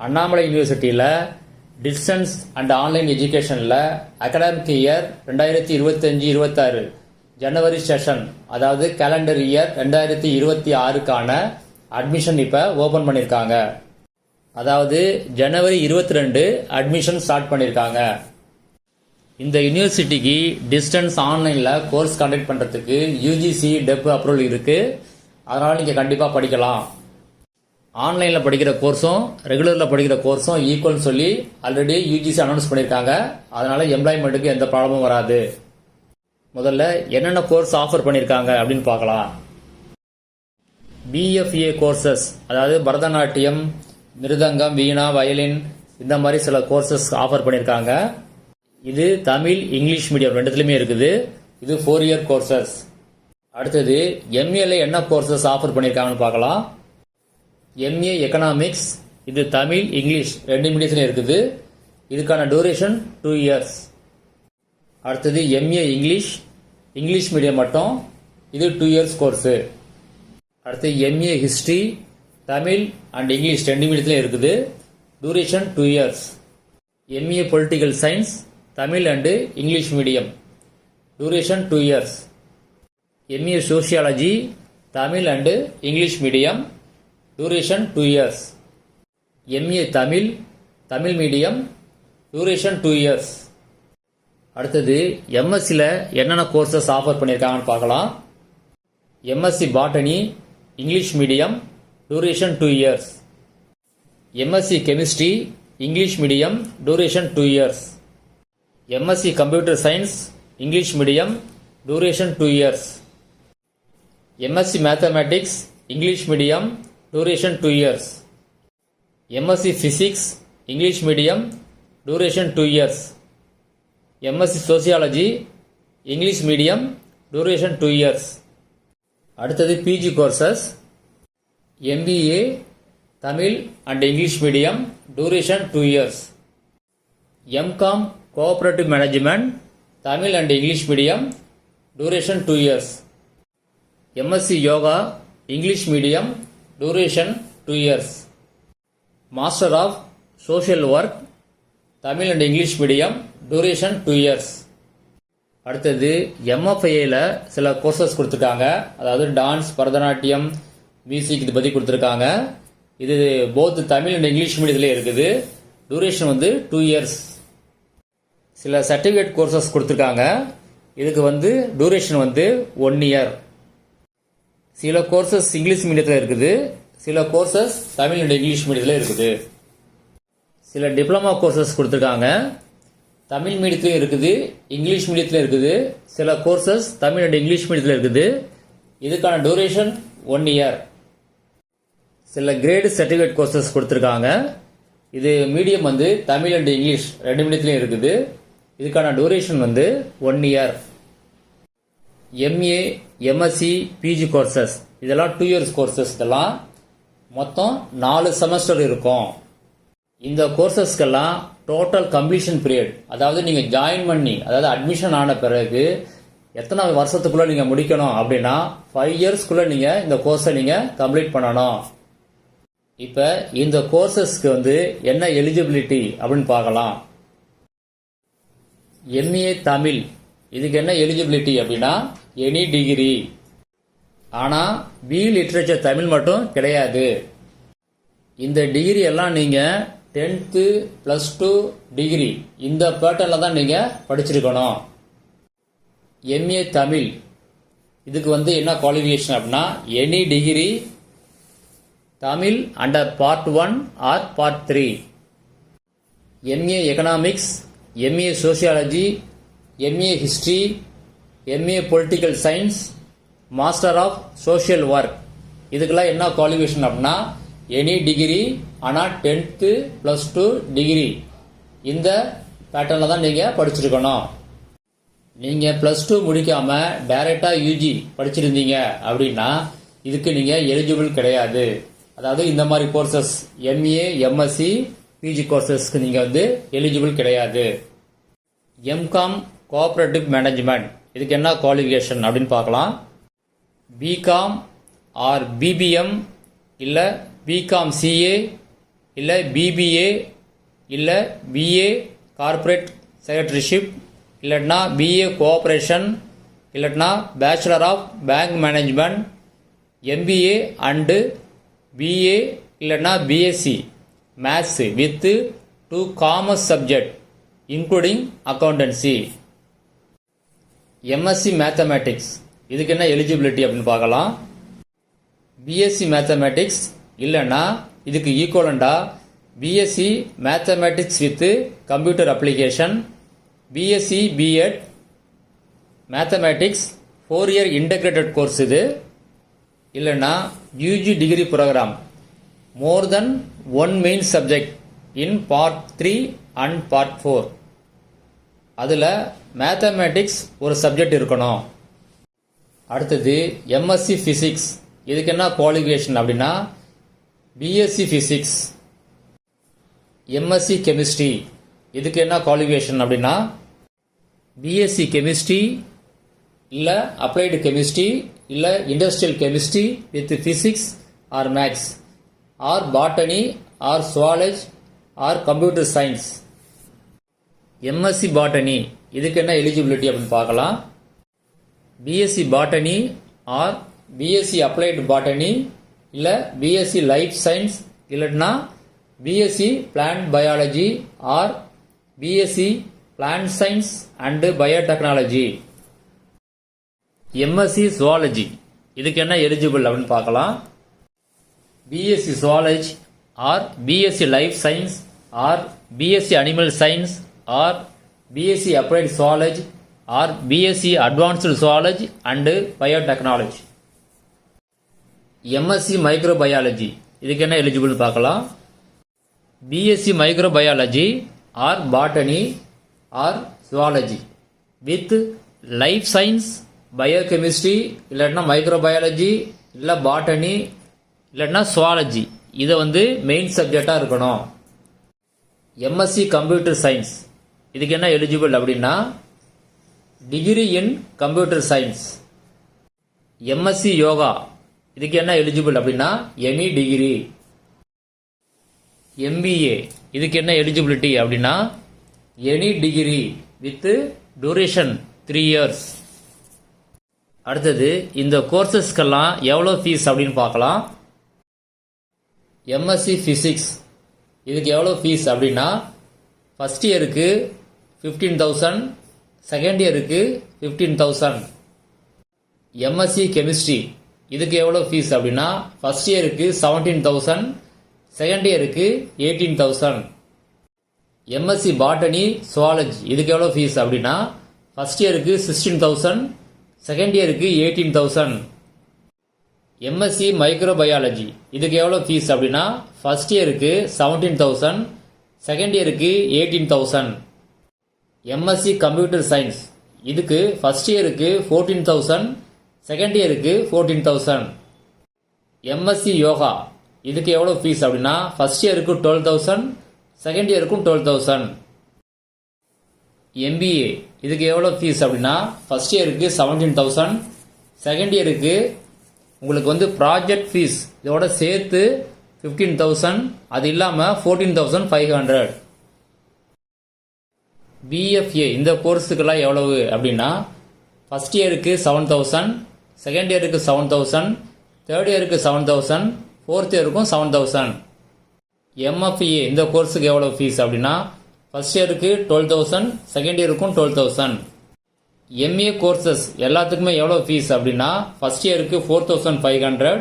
அண்ணாமலை யூனிவர்சிட்டியில் distance and online எஜுகேஷனில் academic year 2025-26 January session, அதாவது கேலண்டர் இயர் 2026க்கான அட்மிஷன் இப்போ ஓப்பன் பண்ணியிருக்காங்க. அதாவது ஜனவரி 22 அட்மிஷன் ஸ்டார்ட் பண்ணியிருக்காங்க. இந்த யூனிவர்சிட்டிக்கு டிஸ்டன்ஸ் ஆன்லைனில் கோர்ஸ் கண்டக்ட் பண்ணுறதுக்கு யூஜிசி டெப் அப்ரூவல் இருக்குது. அதனால் நீங்கள் கண்டிப்பாக படிக்கலாம். ஆன்லைனில் படிக்கிற கோர்ஸும் ரெகுலரில் படிக்கிற கோர்ஸும் ஈக்குவல்னு சொல்லி ஆல்ரெடி யூஜிசி அனௌன்ஸ் பண்ணியிருக்காங்க. அதனால் எம்ப்ளாய்மெண்ட்டுக்கு எந்த ப்ராப்ளமும் வராது. முதல்ல என்னென்ன கோர்ஸ் ஆஃபர் பண்ணியிருக்காங்க அப்படின்னு பார்க்கலாம். பிஎஃப்ஏ கோர்சஸ், அதாவது பரதநாட்டியம், மிருதங்கம், வீணா, வயலின், இந்த மாதிரி சில கோர்சஸ் ஆஃபர் பண்ணியிருக்காங்க. இது தமிழ், இங்கிலீஷ் மீடியம் ரெண்டுத்துலையுமே இருக்குது. இது 4 இயர் கோர்சஸ். அடுத்தது எம்ஏல என்ன கோர்சஸ் ஆஃபர் பண்ணியிருக்காங்கன்னு பார்க்கலாம். எம்ஏ எக்கனாமிக்ஸ், இது தமிழ், இங்கிலீஷ் ரெண்டு மீடியத்துலையும் இருக்குது. இதுக்கான டூரேஷன் 2 இயர்ஸ். அடுத்தது எம்ஏ இங்கிலீஷ், இங்கிலீஷ் மீடியம் மட்டும், இது 2 இயர்ஸ் கோர்ஸு. அடுத்து MA history, Tamil and English ரெண்டு மீடியத்துலையும் இருக்குது. Duration 2 years. MA political science, Tamil and English medium, duration 2 years. MA sociology, Tamil and English medium, duration 2 years. MA Tamil, Tamil medium, duration 2 years. அடுத்தது எம்எஸ்சியில் என்னென்ன courses offer பண்ணியிருக்காங்கன்னு பார்க்கலாம். MSc botany, English medium, duration 2 years. MSc chemistry, English medium, duration 2 years. MSc computer science, English medium, duration 2 years. MSc mathematics, English medium, duration 2 years. MSc physics, English medium, duration 2 years. MSc sociology, English medium, duration 2 years. அடுத்தது PG courses. MBA Tamil and English medium, duration 2 years. MCom cooperative management, Tamil and English medium, duration 2 years. MSc yoga, English medium, duration 2 years. Master of social work, Tamil and English medium, duration 2 years. அடுத்தது எம்எஃப்ஐல சில courses கொடுத்துருக்காங்க. அதாவது dance, Bharatanatyam, music இது பற்றி கொடுத்துருக்காங்க. இது both Tamil and English மீடியத்திலே இருக்குது. Duration 2 years. சில சர்டிஃபிகேட் கோர்சஸ் கொடுத்துருக்காங்க. இதுக்கு டூரேஷன் 1 இயர். சில கோர்சஸ் இங்கிலீஷ் மீடியத்தில் இருக்குது, சில கோர்சஸ் தமிழ் அண்ட் இங்கிலீஷ் மீடியத்தில் இருக்குது. சில டிப்ளமா கோர்சஸ் கொடுத்துருக்காங்க. தமிழ் மீடியத்திலும் இருக்குது, இங்கிலீஷ் மீடியத்திலும் இருக்குது. சில கோர்சஸ் தமிழ் அண்ட் இங்கிலீஷ் மீடியத்தில் இருக்குது. இதுக்கான டூரேஷன் 1 இயர். சில கிரேடு சர்டிஃபிகேட் கோர்சஸ் கொடுத்துருக்காங்க. இது மீடியம் தமிழ் அண்ட் இங்கிலீஷ் ரெண்டு மீடியத்திலையும் இருக்குது. இதுக்கான duration 1 year. MA, MSc, PG courses இதெல்லாம் 2 இயர்ஸ் கோர்சஸ். இதெல்லாம் மொத்தம் 4 செமஸ்டர் இருக்கும். இந்த கோர்சஸ்க்கெல்லாம் டோட்டல் கம்ப்ளீஷன் பீரியட், அதாவது நீங்கள் ஜாயின் பண்ணி, அதாவது அட்மிஷன் ஆன பிறகு எத்தனை வருஷத்துக்குள்ளே நீங்கள் முடிக்கணும் அப்படின்னா 5 இயர்ஸ்க்குள்ளே நீங்கள் இந்த கோர்ஸை நீங்கள் கம்ப்ளீட் பண்ணணும். இப்போ இந்த கோர்சஸ்க்கு என்ன எலிஜிபிலிட்டி அப்படின்னு பார்க்கலாம். எம்ஏ தமிழ், இதுக்கு என்ன எலிஜிபிலிட்டி அப்படின்னா எனி டிகிரி. ஆனால் பி லிட்ரேச்சர் தமிழ் மட்டும் கிடையாது. இந்த டிகிரி எல்லாம் நீங்கள் 10th +2 டிகிரி இந்த பேட்டர்னில் தான் நீங்கள் படிச்சிருக்கணும். எம்ஏ தமிழ் இதுக்கு என்ன குவாலிஃபிகேஷன் அப்படின்னா any degree Tamil under part 1 or part 3. MA economics, MA sociology, MA history, MA political science, master of social work இதுக்கெல்லாம் என்ன குவாலிஃபிகேஷன் அப்படின்னா எனி டிகிரி, ஆனால் 10th +2 டிகிரி இந்த பேட்டர்னில் தான் நீங்கள் படிச்சிருக்கணும். நீங்கள் +2 முடிக்காமல் டைரெக்டாக யூஜி படிச்சிருந்தீங்க அப்படின்னா இதுக்கு நீங்கள் எலிஜிபிள் கிடையாது. அதாவது இந்த மாதிரி கோர்சஸ் எம்ஏ, எம்எஸ்சி, பிஜி கோர்சஸ்க்கு நீங்கள் எலிஜிபிள் கிடையாது. எம்காம் கோஆபரேட்டிவ் மேனேஜ்மெண்ட் இதுக்கு என்ன குவாலிஃபிகேஷன் அப்படின்னு பார்க்கலாம். பிகாம் ஆர் பிபிஎம் இல்லை பிகாம் சிஏ இல்லை பிபிஏ, இல்லை பிஏ கார்ப்பரேட் செக்ரட்டரிஷிப், இல்லைன்னா பிஏ கோஆப்ரேஷன், இல்லைன்னா bachelor of bank management, MBA and BA, இல்லைன்னா BSc maths with 2 commerce subject including accountancy. MSc mathematics இதுக்கு என்ன எலிஜிபிலிட்டி அப்படின்னு பார்க்கலாம். பிஎஸ்சி மேத்தமேட்டிக்ஸ் இல்லைன்னா இதுக்கு ஈக்குவலண்டா BSc mathematics with computer application, BSc BEd mathematics 4 year integrated course இது. இல்லைன்னா UG degree programme more then 1 main subject in part 3 and part 4. அதில் மேத்தமேட்டிக்ஸ் ஒரு சப்ஜெக்ட் இருக்கணும். அடுத்தது எம்எஸ்சி ஃபிசிக்ஸ் இதுக்கு என்ன குவாலிஃபிகேஷன் அப்படின்னா பிஎஸ்சி ஃபிசிக்ஸ். எம்எஸ்சி கெமிஸ்ட்ரி இதுக்கு என்ன குவாலிஃபிகேஷன் அப்படின்னா பிஎஸ்சி கெமிஸ்ட்ரி, இல்லை அப்ளைடு கெமிஸ்ட்ரி, இல்லை industrial chemistry with physics or maths or botany or zoology or computer science. MSc botany இதுக்கு என்ன எலிஜிபிலிட்டி அப்படின்னு பார்க்கலாம். BSc botany or BSc applied botany, இல்லை பிஎஸ்சி லைஃப் சயின்ஸ், இல்லைன்னா BSc plant biology or BSc plant science and biotechnology. MSc zoology இதுக்கு என்ன eligible அப்படின்னு பார்க்கலாம். BSc zoology or BSc life science or BSc animal science or BSc applied zoology or BSc advanced zoology and biotechnology. MSc microbiology இதுக்கு என்ன eligible பார்க்கலாம். BSc microbiology or botany or zoology with life science, biochemistry, இல்லைன்னா microbiology, இல்லை botany, இல்லைன்னா zoology. இதை main சப்ஜெக்டாக இருக்கணும். MSc computer science இதுக்கு என்ன எலிஜிபிள் அப்படின்னா degree in computer science. MSc yoga இதுக்கு என்ன எலிஜிபிள் அப்படின்னா எனி டிகிரி. எம்பிஏ இதுக்கு என்ன எலிஜிபிலிட்டி அப்படின்னா any degree with duration 3 years. அடுத்தது இந்த கோர்சஸ்க்கெல்லாம் எவ்வளோ ஃபீஸ் அப்படின்னு பார்க்கலாம். எம்எஸ்சி ஃபிசிக்ஸ் இதுக்கு எவ்வளோ ஃபீஸ் அப்படின்னா ஃபஸ்ட் இயருக்கு 15,000, செகண்ட் இயருக்கு 15,000. எம்எஸ்சி கெமிஸ்ட்ரி இதுக்கு எவ்வளோ ஃபீஸ் அப்படின்னா ஃபஸ்ட் இயருக்கு 17,000, செகண்ட் இயருக்கு 18,000. எம்எஸ்சி பாட்டனி சுவாலஜி இதுக்கு எவ்வளோ ஃபீஸ் அப்படின்னா ஃபஸ்ட் இயருக்கு 16,000, செகண்ட் இயருக்கு 18,000. எம்எஸ்சி மைக்ரோபயாலஜி இதுக்கு எவ்வளோ ஃபீஸ் அப்படின்னா ஃபஸ்ட் இயருக்கு 17,000, செகண்ட் இயருக்கு 18,000. எம்எஸ்சி கம்ப்யூட்டர் சயின்ஸ் இதுக்கு ஃபஸ்ட் இயருக்கு 14,000, செகண்ட் இயருக்கு 14,000. எம்எஸ்சி யோகா இதுக்கு எவ்வளோ ஃபீஸ் அப்படின்னா ஃபஸ்ட் இயருக்கு 12,000, செகண்ட் இயருக்கும் 12,000. எம்பிஏ இதுக்கு எவ்வளோ ஃபீஸ் அப்படின்னா ஃபஸ்ட் இயருக்கு 17,000, செகண்ட் இயருக்கு உங்களுக்கு ப்ராஜெக்ட் ஃபீஸ் இதோட சேர்த்து 15,000, அது இல்லாமல் 14,500. பிஎஃப்ஏ இந்த கோர்ஸுக்கெல்லாம் எவ்வளவு அப்படின்னா ஃபஸ்ட் இயருக்கு 7,000, செகண்ட் இயருக்கு 7,000, தேர்ட் இயருக்கு 7,000, ஃபோர்த் இயருக்கும் 7,000. எம்எஃப்ஏ இந்த கோர்ஸுக்கு எவ்வளோ ஃபீஸ் அப்படின்னா ஃபஸ்ட் இயருக்கு 12,000, செகண்ட் இயருக்கும் 12,000. எம்ஏ கோர்சஸ் எல்லாத்துக்குமே எவ்வளோ ஃபீஸ் அப்படின்னா ஃபஸ்ட் இயருக்கு 4,500,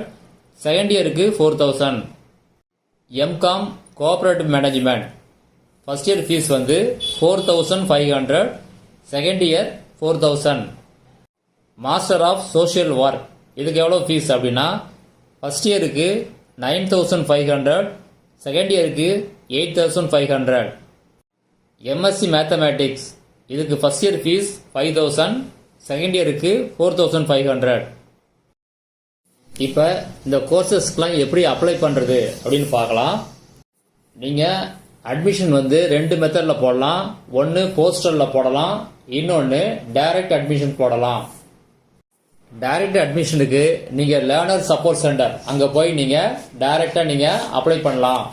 செகண்ட் இயருக்கு 4,000. MCom cooperative management first year fees 4,500, second year 4,000. Master of social work இதுக்கு எவ்வளோ ஃபீஸ் அப்படின்னா ஃபஸ்ட் இயருக்கு 9,500, செகண்ட் இயருக்கு 8,500. எம்எஸ்சி மேத்தமேட்டிக்ஸ் இதுக்கு ஃபஸ்ட் இயர் ஃபீஸ் 5,000, செகண்ட் இயருக்கு 4,500. இப்போ இந்த கோர்சஸ்க்கெலாம் எப்படி அப்ளை பண்ணுறது அப்படின்னு பார்க்கலாம். நீங்கள் அட்மிஷன் 2 மெத்தடில் போடலாம். ஒன்று போஸ்டலில் போடலாம், இன்னொன்று டைரக்ட் அட்மிஷன் போடலாம். டைரக்ட் அட்மிஷனுக்கு நீங்கள் லேர்னர் சப்போர்ட் சென்டர் அங்கே போய் நீங்கள் டைரெக்டாக நீங்கள் அப்ளை பண்ணலாம்.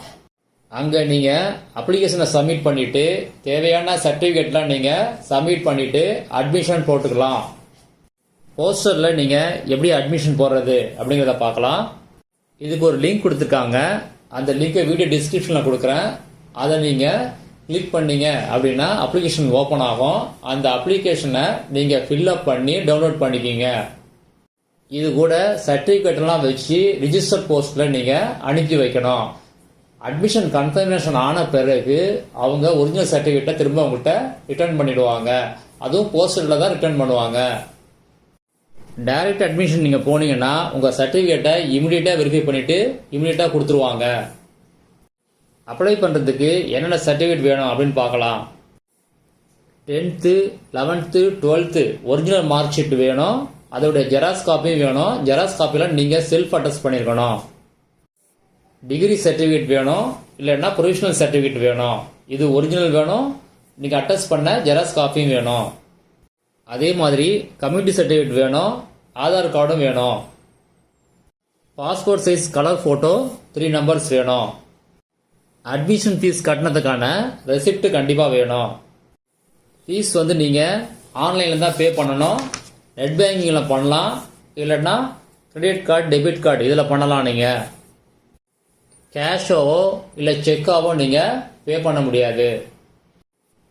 அங்கே நீங்கள் அப்ளிகேஷனை சப்மிட் பண்ணிவிட்டு தேவையான சர்டிஃபிகேட்லாம் நீங்கள் சப்மிட் பண்ணிவிட்டு அட்மிஷன் போட்டுக்கலாம். போஸ்டரில் நீங்கள் எப்படி அட்மிஷன் போடுறது அப்படிங்கிறத பார்க்கலாம். இதுக்கு ஒரு லிங்க் கொடுத்துருக்காங்க. அந்த லிங்கை வீடியோ டிஸ்கிரிப்ஷனில் கொடுக்குறேன். அதை நீங்கள் கிளிக் பண்ணீங்க அப்படின்னா அப்ளிகேஷன் ஓப்பன் ஆகும். அந்த அப்ளிகேஷனை நீங்கள் ஃபில்அப் பண்ணி டவுன்லோட் பண்ணிக்கிங்க. இது கூட சர்டிஃபிகேட்லாம் வச்சு ரிஜிஸ்டர் போஸ்ட்டில் நீங்கள் அனுப்பி வைக்கணும். அட்மிஷன் கன்ஃபர்மேஷன் ஆன பிறகு அவங்க ஒரிஜினல் சர்டிஃபிகேட்டை திரும்ப உங்கள்கிட்ட ரிட்டர்ன் பண்ணிடுவாங்க. அதுவும் போஸ்டரில் தான் ரிட்டர்ன் பண்ணுவாங்க. டைரக்ட் அட்மிஷன் நீங்கள் போனீங்கன்னா உங்கள் சர்டிஃபிகேட்டை இமிடியேட்டாக வெரிஃபை பண்ணிவிட்டு இமிடியேட்டாக கொடுத்துருவாங்க. அப்ளை பண்ணுறதுக்கு என்னென்ன சர்டிஃபிகேட் வேணும் அப்படின்னு பார்க்கலாம். 10th 11th 12th original mark sheet வேணும். அதோடைய ஜெராக்ஸ் காப்பியும் வேணும். ஜெராக்ஸ் காப்பியில் நீங்கள் செல்ஃப் அட்டஸ்ட் பண்ணியிருக்கணும். டிகிரி சர்டிஃபிகேட் வேணும், இல்லைன்னா ப்ரொவிஷனல் சர்டிஃபிகேட் வேணும். இது ஒரிஜினல் வேணும், நீங்கள் அட்டஸ்ட் பண்ண ஜெராக்ஸ் காப்பியும் வேணும். அதே மாதிரி கம்யூனிட்டி சர்டிஃபிகேட் வேணும், ஆதார் கார்டும் வேணும். Passport size colour photo 3 numbers வேணும். அட்மிஷன் ஃபீஸ் கட்டினதுக்கான ரெசிப்ட் கண்டிப்பாக வேணும். ஃபீஸ் நீங்கள் ஆன்லைனில் தான் பே பண்ணணும். நெட் பேங்கிங்கில் பண்ணலாம், இல்லைன்னா கிரெடிட் கார்டு டெபிட் கார்டு இதில் பண்ணலாம். நீங்கள் கேஷாவோ இல்லை செக்காவோ நீங்கள் பே பண்ண முடியாது.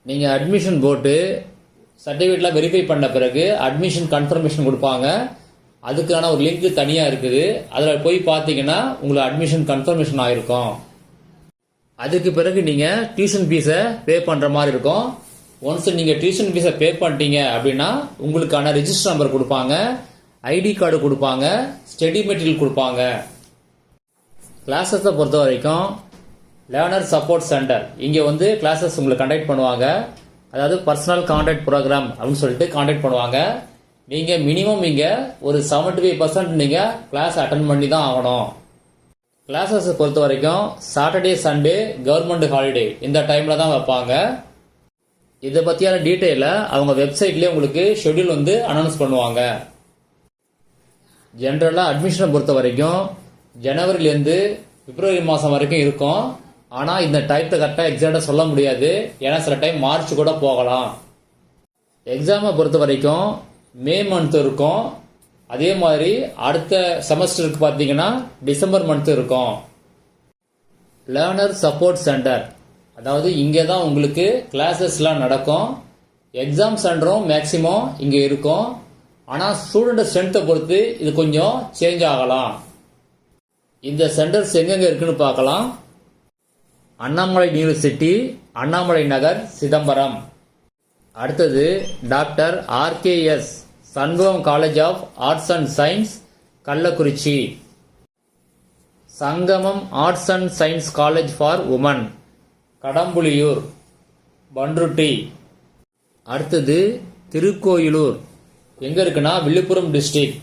நீங்கள் அட்மிஷன் போட்டு சர்டிஃபிகேட்லாம் வெரிஃபை பண்ண பிறகு அட்மிஷன் கன்ஃபர்மேஷன் கொடுப்பாங்க. அதுக்கான ஒரு லிங்க் தனியாக இருக்குது. அதில் போய் பார்த்தீங்கன்னா உங்களுக்கு அட்மிஷன் கன்ஃபர்மேஷன் ஆகிருக்கும். அதுக்கு பிறகு நீங்கள் டியூஷன் ஃபீஸை பே பண்ணுற மாதிரி இருக்கும். ஒன்ஸ் நீங்கள் டியூஷன் ஃபீஸை பே பண்ணிட்டீங்க அப்படின்னா உங்களுக்கான ரிஜிஸ்டர் நம்பர் கொடுப்பாங்க, ஐடி கார்டு கொடுப்பாங்க, ஸ்டடி மெட்டீரியல் கொடுப்பாங்க. கிளாஸஸை பொறுத்த வரைக்கும் லேர்னர் சப்போர்ட் சென்டர் இங்கே கிளாஸஸ் உங்களுக்கு கண்டக்ட் பண்ணுவாங்க. அதாவது பர்சனல் கான்டாக்ட் ப்ரோக்ராம் அப்படின்னு சொல்லிட்டு கான்டாக்ட் பண்ணுவாங்க. நீங்கள் மினிமம் இங்கே ஒரு 75% நீங்கள் கிளாஸ் அட்டன் பண்ணி தான் ஆகணும். கிளாஸஸை பொறுத்த வரைக்கும் சாட்டர்டே சண்டே கவர்மெண்ட் ஹாலிடே இந்த டைமில் தான் வைப்பாங்க. இதை பற்றியான டீட்டெயிலை அவங்க வெப்சைட்லேயே உங்களுக்கு ஷெட்யூல் அனௌன்ஸ் பண்ணுவாங்க. ஜென்ரலாக அட்மிஷனை பொறுத்த வரைக்கும் ஜனவரிலேருந்து பிப்ரவரி மாதம் வரைக்கும் இருக்கும். ஆனால் இந்த டைத்தை கரெக்டாக எக்ஸாக்டாக சொல்ல முடியாது. ஏன்னா சில டைம் மார்ச் கூட போகலாம். எக்ஸாமை பொறுத்த வரைக்கும் மே மந்த் இருக்கும். அதே மாதிரி அடுத்த செமஸ்டருக்கு பார்த்தீங்கன்னா டிசம்பர் மந்த் இருக்கும். லேர்னர் சப்போர்ட் சென்டர் அதாவது இங்கே தான் உங்களுக்கு கிளாஸஸ்லாம் நடக்கும். எக்ஸாம் சென்டரும் மேக்சிமம் இங்கே இருக்கும். ஆனால் ஸ்டூடெண்ட் ஸ்ட்ரென்த்தை பொறுத்து இது கொஞ்சம் சேஞ்ச் ஆகலாம். இந்த சென்டர்ஸ் எங்கெங்கே இருக்குன்னு பார்க்கலாம். அண்ணாமலை யூனிவர்சிட்டி, அண்ணாமலை நகர், சிதம்பரம். அடுத்தது doctor RKS Shanmugam college of arts and science, Kallakurichi. Sangamam arts and science college for women, Kadampuliyur, Panruti. அடுத்தது திருக்கோயிலூர், எங்கே இருக்குன்னா விழுப்புரம் டிஸ்ட்ரிக்ட்.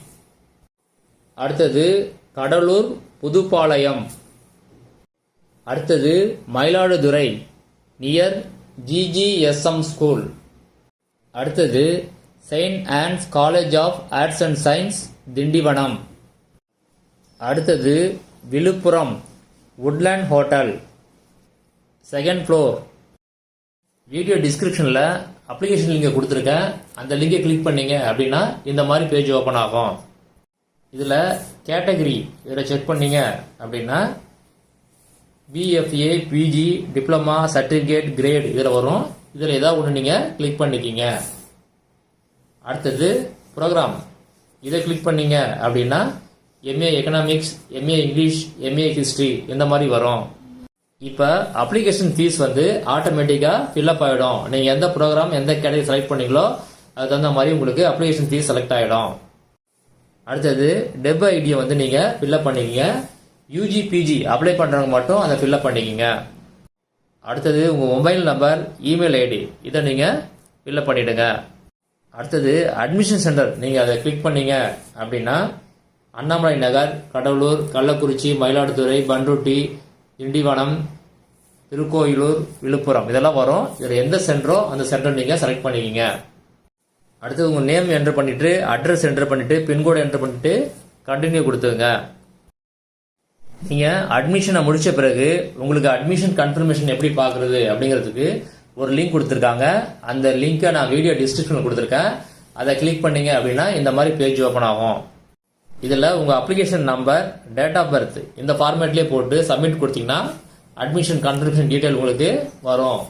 அடுத்தது கடலூர் புதுப்பாளையம். அடுத்தது மயிலாடுதுறை நியர் GGSM ஸ்கூல். அடுத்தது saint Ann's college of arts and science, Tindivanam. அடுத்தது Villupuram woodland hotel, 2nd floor. Video டிஸ்கிரிப்ஷனில் அப்ளிகேஷன் லிங்கை கொடுத்துருக்கேன். அந்த லிங்கை கிளிக் பண்ணீங்க அப்படின்னா இந்த மாதிரி பேஜ் ஓப்பன் ஆகும். இதில் கேட்டகரி இதில் செக் பண்ணீங்க அப்படின்னா BFA, PG, diploma, certificate, grade இதில் வரும். இதில் ஏதாவது ஒன்று நீங்கள் கிளிக் பண்ணிக்கிங்க. அடுத்தது ப்ரோக்ராம் இதை கிளிக் பண்ணீங்க அப்படின்னா MA economics, MA English, MA history இந்த மாதிரி வரும். இப்போ அப்ளிகேஷன் ஃபீஸ் ஆட்டோமேட்டிக்காக ஃபில்அப் ஆகிடும். நீங்கள் எந்த ப்ரோக்ராம் எந்த கேட்டகரி செலக்ட் பண்ணீங்களோ அதுக்கு தகுந்த மாதிரி உங்களுக்கு அப்ளிகேஷன் ஃபீஸ் செலக்ட் ஆகிடும். அடுத்தது டெப் ஐடியை நீங்கள் ஃபில்அப் பண்ணிக்கிங்க. UG PG அப்ளை பண்ணுறவங்க மட்டும் அதை ஃபில்அப் பண்ணிக்கிங்க. அடுத்தது உங்கள் மொபைல் நம்பர், இமெயில் ஐடி இதை நீங்கள் ஃபில்அப் பண்ணிவிடுங்க. அடுத்தது அட்மிஷன் சென்டர் நீங்கள் அதை கிளிக் பண்ணீங்க அப்படின்னா அண்ணாமலை நகர், கடலூர், கள்ளக்குறிச்சி, மயிலாடுதுறை, பன்ருட்டி, திண்டிவனம், திருக்கோயிலூர், விழுப்புரம் இதெல்லாம் வரும். இதில் எந்த சென்டரோ அந்த சென்டர் நீங்கள் செலக்ட் பண்ணிக்கிங்க. அடுத்தது உங்கள் நேம் என்டர் பண்ணிவிட்டு, அட்ரஸ் என்டர் பண்ணிவிட்டு, பின்கோடு என்டர் பண்ணிவிட்டு கண்டினியூ கொடுத்துங்க. நீங்கள் அட்மிஷனை முடித்த பிறகு உங்களுக்கு அட்மிஷன் கன்ஃபர்மேஷன் எப்படி பார்க்குறது அப்படிங்கிறதுக்கு ஒரு லிங்க் கொடுத்துருக்காங்க. அந்த லிங்கை நான் வீடியோ டிஸ்கிரிப்ஷனில் கொடுத்துருக்கேன். அதை கிளிக் பண்ணீங்க அப்படின்னா இந்த மாதிரி பேஜ் ஓப்பன் ஆகும். இதில் உங்கள் application number, date of birth இந்த ஃபார்மேட்லேயே போட்டு சப்மிட் கொடுத்தீங்கன்னா அட்மிஷன் கன்ஃபர்மேஷன் டீட்டெயில் உங்களுக்கு வரும்.